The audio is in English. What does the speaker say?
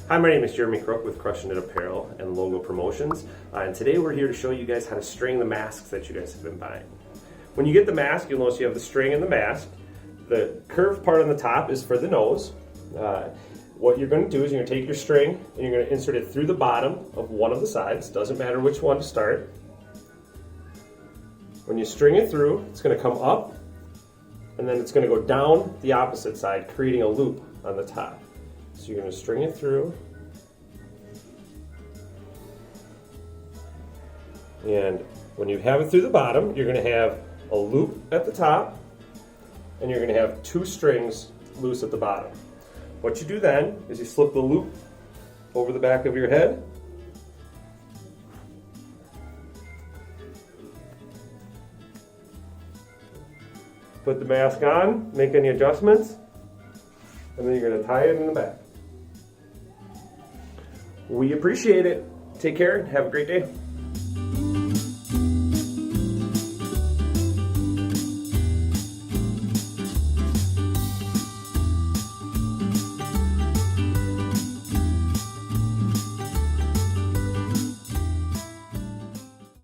Hi, my name is Jeremy Crook with Crushing It Apparel and Logo Promotions, and today we're here to show you guys how to string the masks that you guys have been buying. When you get the mask, you'll notice you have the string and the mask. The curved part on the top is for the nose. What you're going to do is you're going to take your string and you're going to insert it through the bottom of one of the sides. Doesn't matter which one to start. When you string it through, it's going to come up and then it's going to go down the opposite side, creating a loop on the top. So you're going to string it through, and when you have it through the bottom, you're going to have a loop at the top, and you're going to have two strings loose at the bottom. What you do then is you slip the loop over the back of your head, put the mask on, make any adjustments, and then you're going to tie it in the back. We appreciate it. Take care and have a great day.